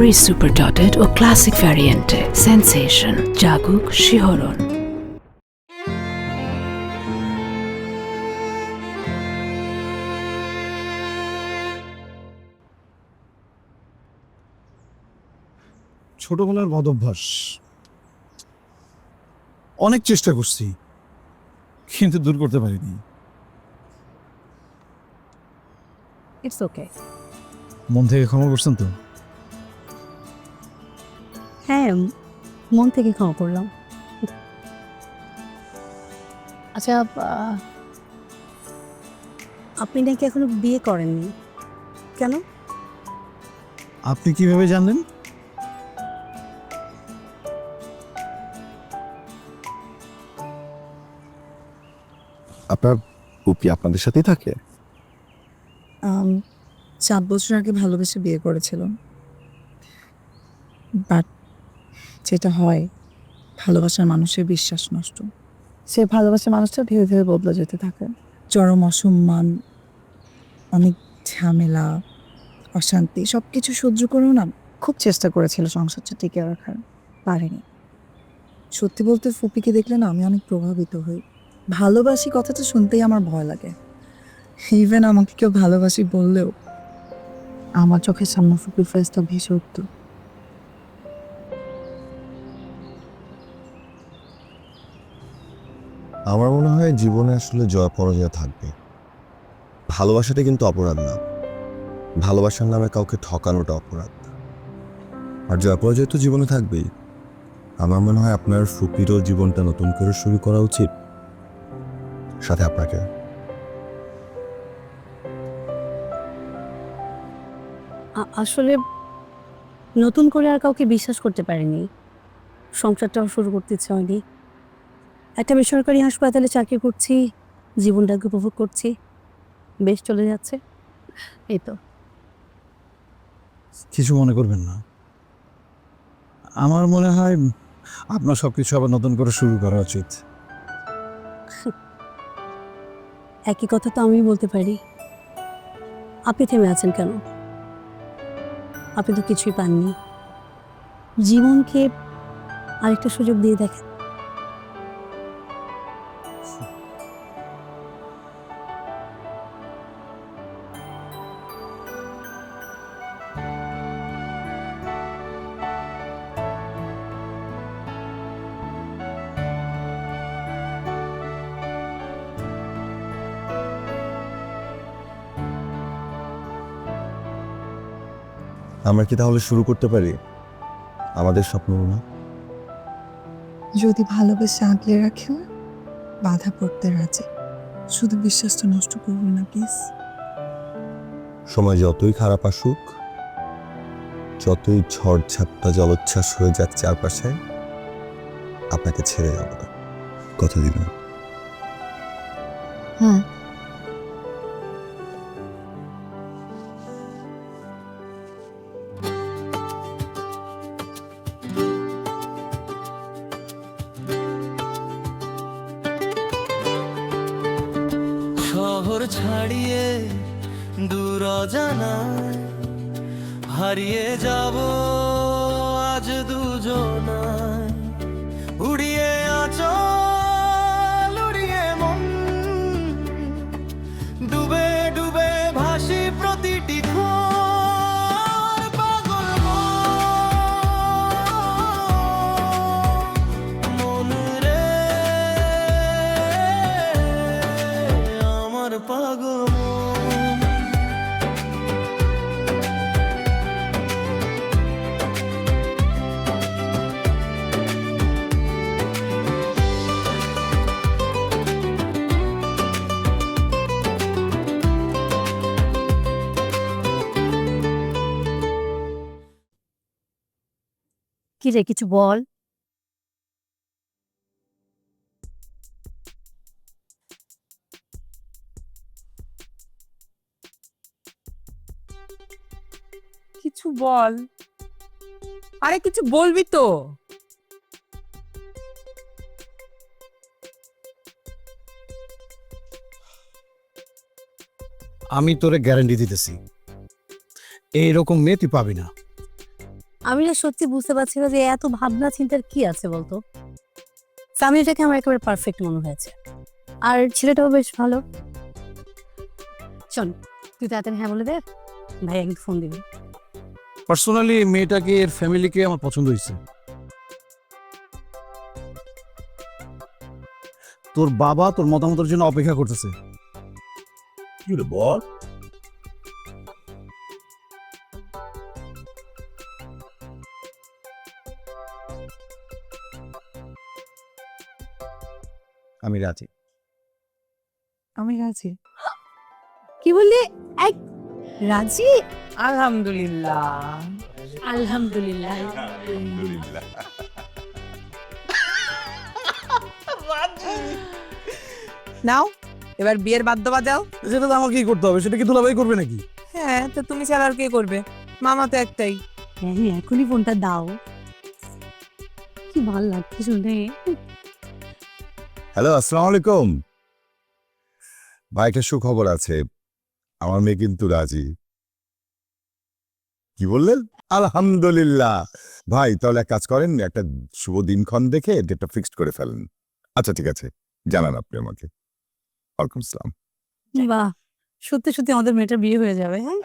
Strawberry super dotted ও classic ভ্যারিয়েন্টে sensation জাগুক শিহরণ। ছোটবেলার বদভ্যাস অনেক চেষ্টা করছি কিন্তু দূর করতে পারিনি। It's okay. মন থেকে ক্ষমা করছেন তো? হ্যাঁ, মন থেকে ক্ষমা করলাম। আচ্ছা, আপনি নাকি এখনো বিয়ে করেননি, কেন? আপনি কিভাবে জানলেন? আপনার পুপি আপনাদের সাথেই থাকে? 7 বছর আগে ভালোবেসে বিয়ে করেছিল, বাট যেটা হয়, ভালোবাসার মানুষের বিশ্বাস নষ্ট। সে ভালোবাসার মানুষটা ধীরে ধীরে বদলে যেতে থাকে। চরম অসম্মান, অনেক ঝামেলা, অশান্তি সব কিছু সহ্য করেও না খুব চেষ্টা করেছিল সংসারটা টিকে রাখার, পারেনি। সত্যি বলতে ফুপিকে দেখলে না আমি অনেক প্রভাবিত হই। ভালোবাসি কথাটা শুনতেই আমার ভয় লাগে। ইভেন আমাকে কেউ ভালোবাসি বললেও আমার চোখের সামনে ফুপির ফেসটা ভেসে উঠত। আমার মনে হয় জীবনে আসলে জয় পরাজয় থাকবে। ভালোবাসাটা কিন্তু অপরাধ না, ভালোবাসার নামে কাউকে ঠকানোটা অপরাধ। আর জয় পরাজয় তো জীবনে থাকবেই। আমার মনে হয় আপনার ফুপিরও জীবনটা নতুন করে শুরু করা উচিত, সাথে আপনাকে। আসলে নতুন করে আর কাউকে বিশ্বাস করতে পারিনি, সংসারটাও শুরু করতে ইচ্ছে হয়নি। একটা বেসরকারি হাসপাতালে চাকরি করছি, জীবনটাকে উপভোগ করছি, বেশ চলে যাচ্ছে, এই তো। কিছু মনে করবেন না। আমার মনে হয় আপনার সবকিছু আবার নতুন করে শুরু করা উচিত। একই কথা তো আমি বলতে পারি। আপনি থেমে আছেন কেন? আপনি তো কিছুই পাননি। জীবনকে আরেকটা সুযোগ দিয়ে দেখেন। আমরা কি তাহলে শুরু করতে পারি আমাদের স্বপ্ন? না, যদি ভালোবেসে আগলে রাখে, বাধা পড়তে রাজি। শুধু বিশ্বাসটা নষ্ট করবেন না প্লিজ। সময় যতই খারাপ আসুক, যতই ঝড় ঝাপটা জলোচ্ছ্বাস হয়ে যাক চারপাশে, আপনাকে ছেড়ে যাব না, কথা দিলাম। হ্যাঁ, শহর ছাড়িয়ে দূর অজানায় হারিয়ে যাব আজ দুজনায়। উড়িয়ে আঁচল, উড়িয়ে মন, ডুবে ডুবে ভাসি প্রতিটি ক্ষণ। পাগল মন রে, আমার পাগল মন। কি রে, কিছু বল। কিছু বল, আরে কিছু বলবি তো। আমি তোরে গ্যারান্টি দিতেছি, এইরকম মেয়ে তুই পাবি না। আমি না সত্যি বুঝতে পারছি না যে এত ভাবনা চিন্তার কি আছে বলতো। ফ্যামিলিটাকে আমার একেবারে পারফেক্ট মনে হয়েছে, আর ছেলেটাও বেশ ভালো। শোন, তুই তাড়াতাড়ি হ্যাঁ বলে দে, ভাই একদিন ফোন দিবি। পার্সোনালি মেয়েটাকে, এর ফ্যামিলিকে আমার পছন্দ হয়েছে। তোর বাবা তোর মতামতের জন্য অপেক্ষা করতেছে। কি রে বল? আমি রাজি। আমি রাজি। কি বললি? এক রাজি? আলহামদুলিল্লাহ। আলহামদুলিল্লাহ। নাও এবার বিয়ের বাদ্য বাজাও। সেটা তো আমাকেই করতে হবে, সেটা কি দুলাভাই করবে নাকি? হ্যাঁ, তো তুমি ছাড়া আর কে করবে? মামা তো একটাই। হ্যাঁ হ্যাঁ, এখনই ফোনটা দাও। কি ভালো লাগছে শুনে। হ্যালো, আসসালামু আলাইকুম। ভাই, একটা সুখবর আছে, আমার মেয়ে কিন্তু রাজি। কি বললেন? আলহামদুলিল্লাহ। ভাই, তাহলে এক কাজ করেন, একটা শুভ দিনক্ষণ দেখে ডেটটা ফিক্সড করে ফেলেন। আচ্ছা ঠিক আছে, জানান আপনি আমাকে। ওয়ালাইকুম আসসালাম। বাহ, সত্যি সত্যি আমাদের মেয়েটার বিয়ে হয়ে যাবে। হ্যাঁ,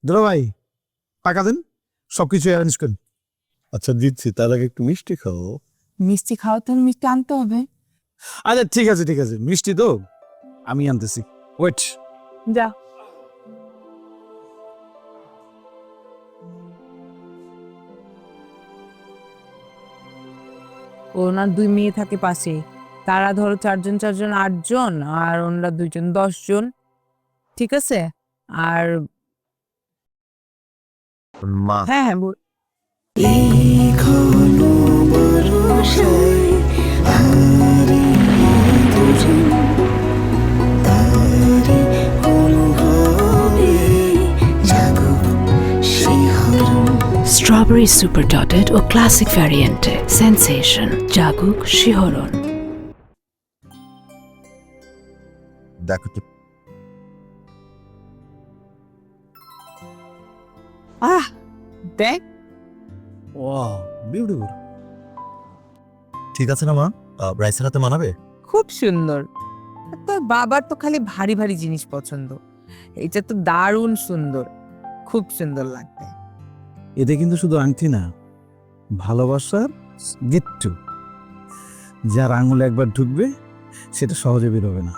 দুলাভাই টাকা দেন, সবকিছু অ্যারেঞ্জ করেন। আচ্ছা দিচ্ছি, তার আগে একটু মিষ্টি খাও। মিষ্টি খাওয়া তো মিষ্টি আনতে হবে। আচ্ছা ঠিক আছে ঠিক আছে, মিষ্টি তো আমি আনতেছি, ওয়েট। যা। ওনার 2 মেয়ে থাকে পাশে, তারা ধরো 4 জন 8 জন, আর ওনারা 2 জন 10 জন। ঠিক আছে? আর মা, হ্যাঁ হ্যাঁ স্ট্রবেরি সুপার ডটেড ও ক্লাসিক ভ্যারিয়েন্টে সেন্সেশন জাগুক শিহরণ। দেখো তো। দেখ। Wow, beautiful. ঠিক আছে না মা? রাইসের হাতে মানাবে? খুব সুন্দর। তোর বাবার তো খালি ভারী ভারী জিনিস পছন্দ, এটা তো দারুণ সুন্দর, খুব সুন্দর লাগবে। এতে কিন্তু শুধু আংটি না, ভালোবাসার গিট্টু। যার আঙুলে একবার ঢুকবে সেটা সহজে বেরোবে না।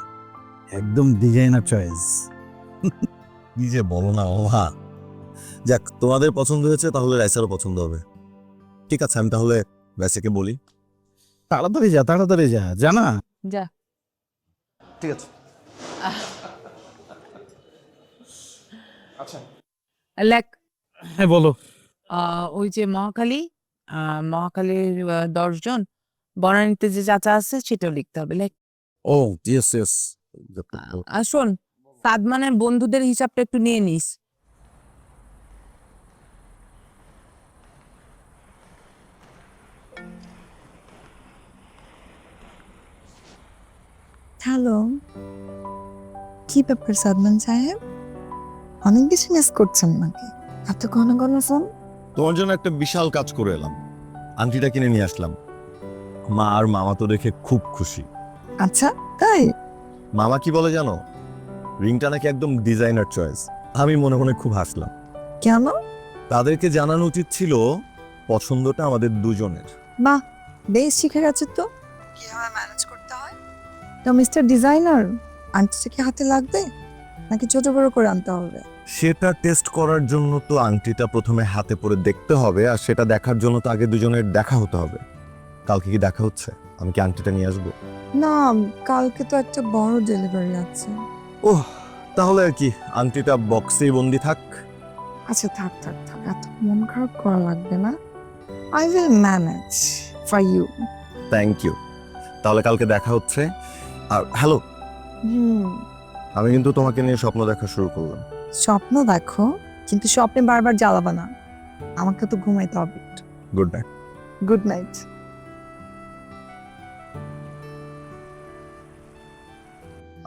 একদম ডিজাইনার চয়েস। কি যে বলো না মা। যাক, তোমাদের পছন্দ হয়েছে, তাহলে রাইসারও পছন্দ হবে। ঠিক আছে, আমি তাহলে রাইসাকে বলি। তাড়াতাড়ি যা, তাড়াতাড়ি যা, জানা। যা। ঠিক আছে। লেখ। হ্যাঁ বলো। ওই যে মহাখালীর 10 জন, বনানীতে যে চাচা আছে সেটাও লিখতে হবে। লেখ। ও ইয়েস ইয়েস। আর শোন, সাদমানের বন্ধুদের হিসাবটা একটু নিয়ে নিস। হ্যালো, কি ব্যাপার সাদমান সাহেব? অনেক বেশি মিস করছেন নাকি? এত ঘন ঘন ফোন? তোমার জন্য একটা বিশাল কাজ করে এলাম, আংটিটা কিনে নিয়ে আসলাম। মা আর মামা তো দেখে খুব খুশি। আচ্ছা তাই? মামা কি বলে জানো? রিংটা নাকি একদম ডিজাইনার চয়েস। আমি মনে মনে খুব হাসলাম। কেন? তাদেরকে জানানো উচিত ছিল পছন্দটা আমাদের দুজনের। বাহ, বেশ শিখে গেছে তো কিভাবে ম্যানেজ করতে হয়। তো মিস্টার ডিজাইনার, আংটিটা কি হাতে লাগবে নাকি ছোট বড় করে আনতে হবে? সেটা টেস্ট করার জন্য তো আংটিটা প্রথমে হাতে পরে দেখতে হবে, আর সেটা দেখার জন্য তো আগে দুজনের দেখা হতে হবে। কালকে কি দেখা হচ্ছে? আমি কি আংটিটা নিয়ে আসবো? না, কালকে তো একটা বড় ডেলিভারি আছে। ওহ, তাহলে আর কি, আংটিটা বক্সেই বন্দি থাক। আচ্ছা থাক থাক থাক, এত মন খারাপ করা লাগবে না। I will manage for you. Thank you. তাহলে কালকে দেখা হচ্ছে। আর হ্যালো, আমি কিন্তু তোমাকে নিয়ে স্বপ্ন দেখা শুরু করলাম। স্বপ্ন দেখো, কিন্তু স্বপ্নে বারবার জ্বালাবা না। আমাকে তো ঘুমাইতে হবে। Good night. Good night.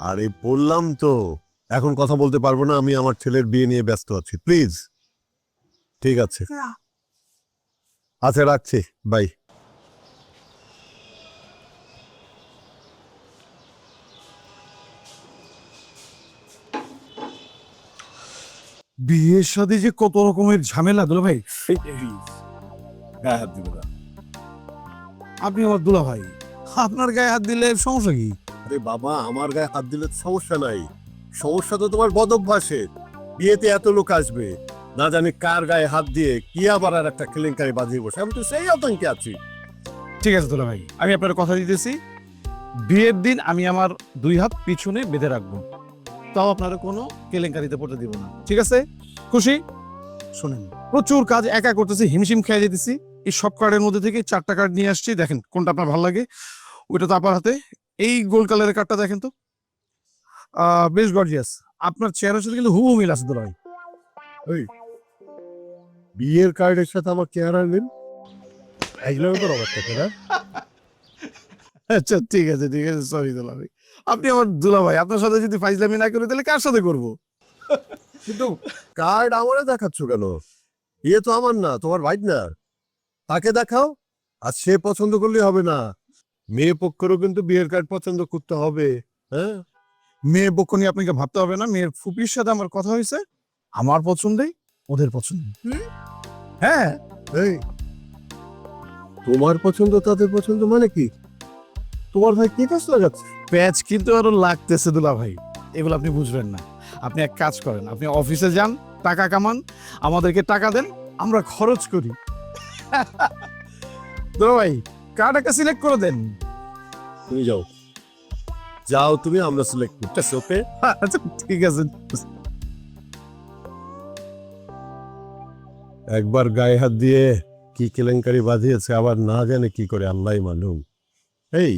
আরে বললাম তো এখন কথা বলতে পারবো না, আমি আমার ছেলের বিয়ে নিয়ে ব্যস্ত আছি, প্লিজ। ঠিক আছে, আচ্ছা রাখছি, বাই। বিয়ের সাথে যে কত রকমের ঝামেলা দুলা ভাই। গায়ে হাত দিবে না। আপনি আমার দুলা ভাই, আপনার গায়ে হাত দিলে সমস্যা কি? আরে বাবা, আমার গায়ে হাত দিলে তো সমস্যা নাই, সমস্যা তো তোমার বদভ্যাসের। বিয়েতে এত লোক আসবে, না জানি কার গায়ে হাত দিয়ে কি আবার আর একটা কেলেঙ্কারি বাজিয়ে বসে, আমি তো সেই আতঙ্কে আছি। ঠিক আছে দুলা ভাই, আমি আপনার কথা দিতেছি, বিয়ের দিন আমি আমার 2 হাত পিছনে বেঁধে রাখবো, তাও আপনারা কোনো কেলেঙ্কারিতে পড়তে দিব না। ঠিক আছে? খুশি? শোনেন, প্রচুর কাজ একা করতেছি, হিমশিম খেয়ে যেতেছি। এই সব কার্ডের মধ্যে থেকে 4টা কার্ড নিয়ে আসছি, দেখেন কোনটা আপনার ভালো লাগে। ওইটা তো আপনার হাতে। এই গোল্ড কালারের কার্ডটা দেখেন তো, বেশ গর্জিয়াস। আপনার চেহারার সাথে কিন্তু হুবহু মিল আছে দুলা ভাই। ওই বিয়ের কার্ডের সাথে আমার চেহারা মিল, এইগুলো তো অবস্থা না। আচ্ছা ঠিক আছে, ঠিক আছে, সরি দুলা ভাই। আপনি আমার দুলা ভাই, আপনার সাথে যদি ফাইজলামি না করি তাহলে কার সাথে করবো? কিন্তু কার্ড আমারে দেখাচ্ছ কেন? বিয়ে তো আমার না, তোমার ভাই না, তাকে দেখাও। আর সে পছন্দ করলে হবে না, মেয়ে পক্ষেরও কিন্তু বিয়ের কার্ড পছন্দ করতে হবে। হ্যাঁ, মেয়ে পক্ষ নিয়ে আপনাকে ভাবতে হবে না, মেয়ের ফুপির সাথে আমার কথা হয়েছে, আমার পছন্দেই ওদের পছন্দ। হ্যাঁ, এই তোমার পছন্দ তাদের পছন্দ মানে কি? তোমার ভাই কি কাজ লাগাচ্ছে? প্যাচ কিন্তু আরো লাগতেছে দুলা ভাই, এগুলো আপনি বুঝবেন না। আপনি এক কাজ করেন, আপনি অফিসে যান, টাকা কামান, আমাদেরকে টাকা দেন, আমরা খরচ করি। দুলা ভাই, কার্ড একটা সিলেক্ট করে দেন। তুমি যাও, যাও তুমি, আমরা সিলেক্ট করতেছি। ওকে, আচ্ছা ঠিক আছে। একবার গায়ে হাত দিয়ে কি কেলেঙ্কারি বাঁধিয়েছে, আবার না জানে কি করে, আল্লাহ মালুম। এই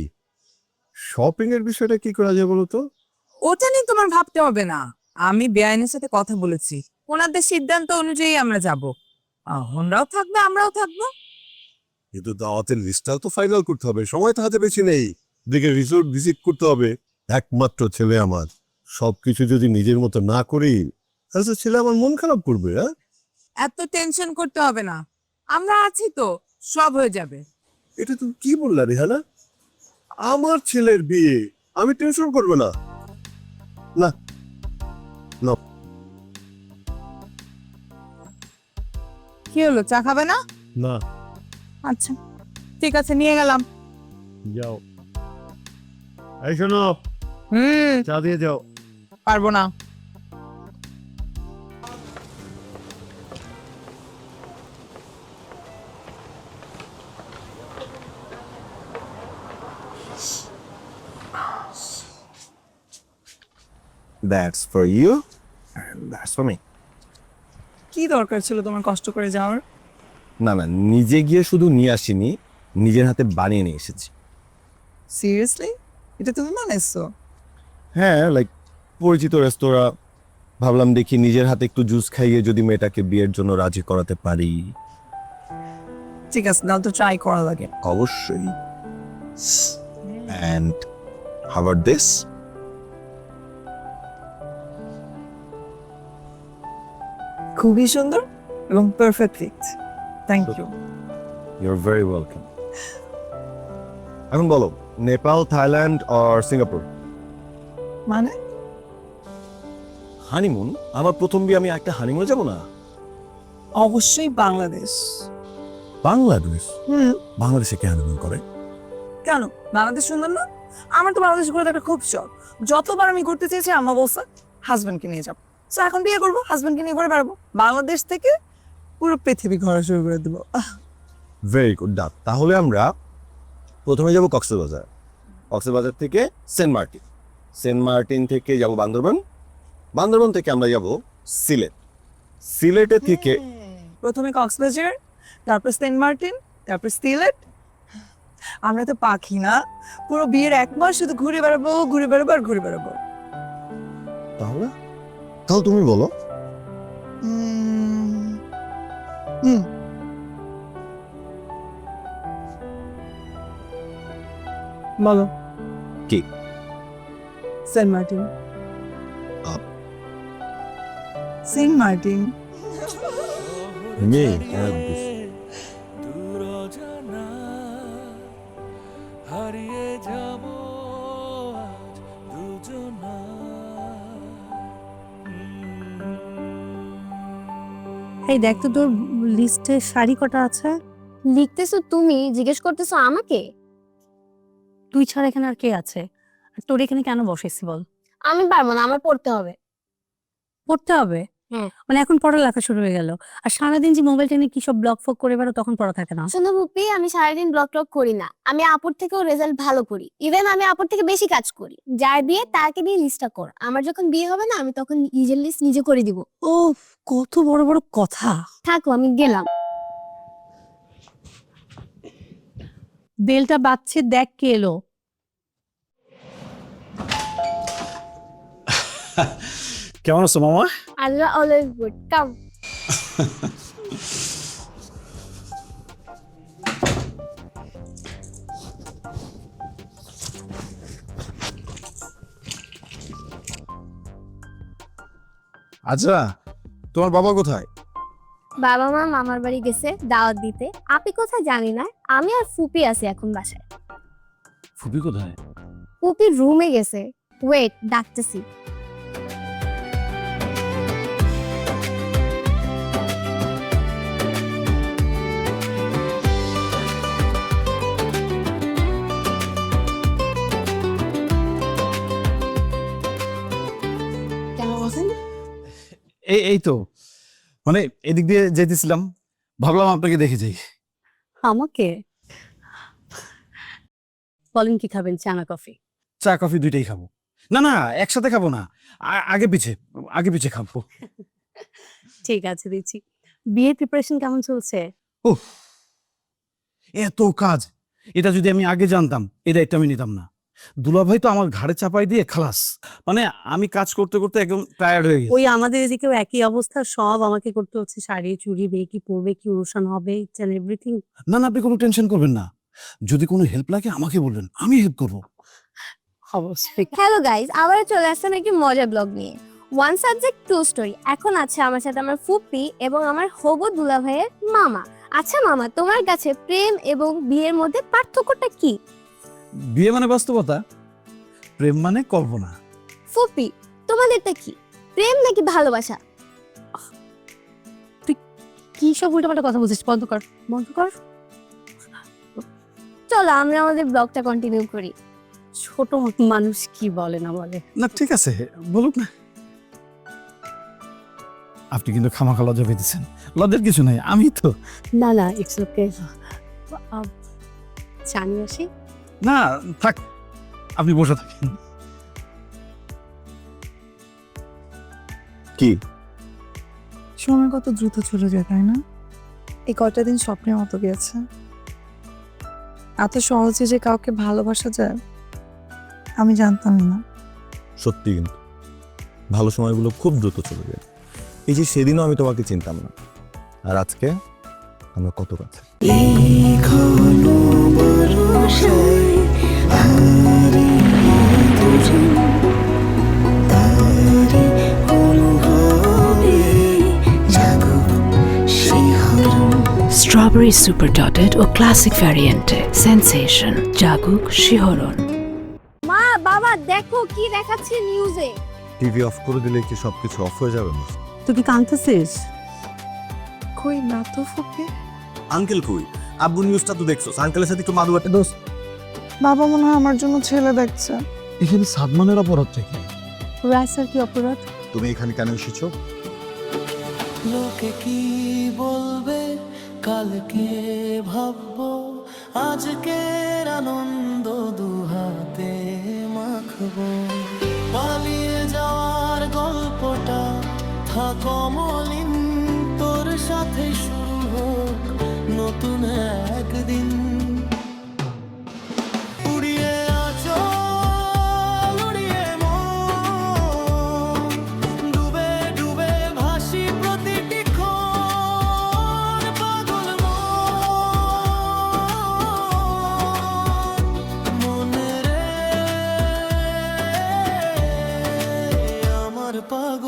শপিং এর বিষয়টা কি করা যায় বলো তো? ওটা নিয়ে তোমার ভাবতে হবে না, আমি বেআইনের সাথে কথা বলেছি, ওনাদের সিদ্ধান্ত অনুযায়ী আমরা যাব। ওনারাও থাকবে, আমরাও থাকবো। কিন্তু দাওয়াতের লিস্টটাও তো ফাইনাল করতে হবে, সময় তো হাতে বেশি নেই। দিকে রিসোর্ট ভিজিট করতে হবে, একমাত্র ছেলে আমার, সবকিছু যদি নিজের মতো না করি তাহলে তো ছেলে আমার মন খারাপ করবে। হ্যাঁ, এত টেনশন করতে হবে না, আমরা আছি তো, সব হয়ে যাবে। এটা তুমি কি বললা রেহানা? আমার ছেলের বিয়ে, আমি টেনশন করবো না? না না, কি হলো, চা খাবে না? না, আচ্ছা ঠিক আছে, নিয়ে গেলাম। যাও। এই শোনো, চা দিয়ে যাও। পারবো না। That's for you and that's for me. কি দরকার ছিল তোমার কষ্ট করে যাওয়ার? না না, নিজে গিয়ে শুধু নিয়ে আসিনি, নিজের হাতে বানিয়ে নিয়ে এসেছি। সিরিয়াসলি? এটা তুমি বানাইছো? হ্যাঁ, লাইক পরিচিত রেস্তোরাঁ, ভাবলাম দেখি নিজের হাতে একটু জুস খাইয়ে যদি মেয়েটাকে বিয়ের জন্য রাজি করাতে পারি। ঠিক আছে, নাও তো ট্রাই করা লাগে। অবশ্যই। And how about this? খুবই সুন্দর এবং perfect. Thank you. You're very welcome. এখন বলো, নেপাল, থাইল্যান্ড অর সিঙ্গাপুর? মানে হানিমুন? আমার প্রথম বিয়ে, আমি একটা হানিমুনে যাব না? অবশ্যই বাংলাদেশ। বাংলাদেশ? বাংলাদেশে কে হানিমুন করে? কেন, বাংলাদেশ সুন্দর না? আমার তো বাংলাদেশ ঘুরে দেখা খুব শখ। যতবার আমি ঘুরতে চেয়েছি আম্মা বলছে হাজবেন্ডকে নিয়ে যাবো, তো এখন বিয়ে করবো, হাজবেন্ডকে নিয়ে ঘুরে বেড়াবো, বাংলাদেশ থেকে পুরো পৃথিবী ঘোরা শুরু করে দেবো। ভেরি গুড, ডাক। তাহলে আমরা প্রথমে যাব কক্সবাজার, কক্সবাজার থেকে সেন্ট মার্টিন, সেন্ট মার্টিন থেকে যাব বান্দরবান, বান্দরবান থেকে আমরা যাব সিলেট, সিলেটে থেকে প্রথমে কক্সবাজার, তারপর সেন্ট মার্টিন, তারপর সিলেট। আমরা তো পাখি না, পুরো বিয়ের 1 মাস শুধু ঘুরে বেড়াবো, ঘুরে বেড়াবো আর ঘুরে বেড়াবো। তাহলে তাহলে তুমি বলো। বলো কি? Saint Martin. Saint Martin. মেয়ে দূর জানা হারিয়ে যাব আজ দুজনা। এই দেখ তো তোর লিস্টে শাড়ি কটা আছে? লিখতেছো তুমি, জিজ্ঞেস করতেছো আমাকে? তুই ছাড়া এখানে আর কে আছে? আর তোর এখানে কেন বসেছি বল? আমি পারবো না, আমার পড়তে হবে। পড়তে হবে? হ্যাঁ। মানে এখন পড়ালেখা শুরু হয়ে গেল, আর সারাদিন যে মোবাইলটা নিয়ে কি সব ব্লগ ফক করে বেরো, তখন পড়া থাকে না? শোনো পুপি, আমি সারাদিন ব্লগ টক করি না, আমি আপুর থেকেও রেজাল্ট ভালো করি, ইভেন আমি আপুর থেকে বেশি কাজ করি। যার বিয়ে তাকে দিয়ে লিস্টটা কর, আমার যখন বিয়ে হবে না আমি তখন নিজের লিস্ট নিজে করে দিব। ও কত বড় বড় কথা। থাকো, আমি গেলাম। বেলটা বাজছে, দেখ কে এলো। কেমন আছো মামা? আল্লাহ অলওয়েজ গুড, কাম। আচ্ছা, তোমার বাবা কোথায়? বাবা মা মামার বাড়ি গেছে দাওয়াত দিতে, আপনি কোথায় জানি না। আমি আর ফুপি আছি এখন বাসায়। ফুপি কোথায়? ফুপি রুমে গেছে, ওয়েট ডাকতেছি। কেমন আছেন? এই তো মানে এদিক দিয়ে যেতেছিলাম, ভাবলাম আপনাকে দেখে যাই। আমাকে বলেন কি খাবেন, চা না কফি? চা কফি দুইটাই খাবো। না না, একসাথে খাবো না, আগে পিছে খাবো। ঠিক আছে, দিচ্ছি। বিয়ের প্রিপারেশন কেমন চলছে? উফ, এত কাজ, এটা যদি আমি আগে জানতাম এই দায়িত্ব আমি নিতাম না। দুলাভাই তো আমার ঘাড়ে চাপাই দিয়ে খালাস, মানে আমি কাজ করতে করতে একদম টায়ার্ড হয়ে গেছি। ওই আমাদের এদিকেও একই অবস্থা, সব আমাকে করতে হচ্ছে। শাড়ি চুড়ি, বিয়ে কি পরবে, কি অনুষ্ঠান হবে, ইটস এন্ড এভরিথিং। না না, আপনি কোনো টেনশন করবেন না, যদি কোনো হেল্প লাগে আমাকে বলবেন, আমি হেল্প করবো। অবশ্যই। হ্যালো গাইস, আবার চলে আসলাম একটি মজার ব্লগ নিয়ে। One subject to story. এখন আছে আমার সাথে আমার ফুপি এবং আমার হবু দুলাভাইয়ের মামা। আচ্ছা মামা, তোমার কাছে প্রেম এবং বিয়ের মধ্যে পার্থক্যটা কি? বিয়ে মানে বাস্তবতা, প্রেম মানে কল্পনা। ফুপি, তোমাদেরটা কি, প্রেম নাকি ভালোবাসা? কি সব উল্টাপাল্টা কথা বলছিস? বন্ধ কর, বন্ধ কর। চলো আমরা আমাদের ব্লগটা কন্টিনিউ করি। ছোট মানুষ কি বলে না বলে। না ঠিক আছে, বলুক না। আপনি কিন্তু খামাখা লজ্জা পেতেছেন। লজ্জার কিছু নাই, আমি তো। না না, ইটস ওকে। চা নিয়ে আসি? না থাক, আপনি বসে থাকেন। কি সময় কত দ্রুত চলে যায়, তাই না? এই কয়টা দিন স্বপ্নের মতো গেছে। এত সহজে যে কাউকে ভালোবাসা যায় আমি জানতামই না। সত্যি, কিন্তু ভালো সময়গুলো খুব দ্রুত চলে যায়। এই যে সেদিনও আমি তোমাকে চিনতাম না, আর আজকে আমরা কত কাছে। স্ট্রবেরি সুপার ডটেড ও ক্লাসিক ভ্যারিয়েন্টে সেন্সেশন জাগুক শিহরণ। মা বাবা দেখো কি দেখাচ্ছে নিউজে। টিভি অফ করে দিলে কি সবকিছু অফ হয়ে যাবে না? তুই কি কাঁদতেছিস? কই না তো ফুপি। আঙ্কেল কই? আব্বু নিউজটা তো দেখছো, আঙ্কেলের সাথে একটু মাদু একটা দোস্ত। বাবা মনে হয় আমার জন্য ছেলে দেখছে। এখানে সাদমানের অপরাধটা কি? রাইসার কি অপরাধ? তুমি এখানে কেন এসেছো? লোকে কি বলবে, কালকে ভাববো, আজকের আনন্দ দুহাতে মাখবো। পালিয়ে যাওয়ার গল্পটা থাকো মলিন, তোর সাথে শুরু হোক নতুন একদিন। উড়িয়ে আঁচল, উড়িয়ে মন, ডুবে ডুবে ভাসি প্রতিটি ক্ষণ, পাগল মন রে আমার পাগল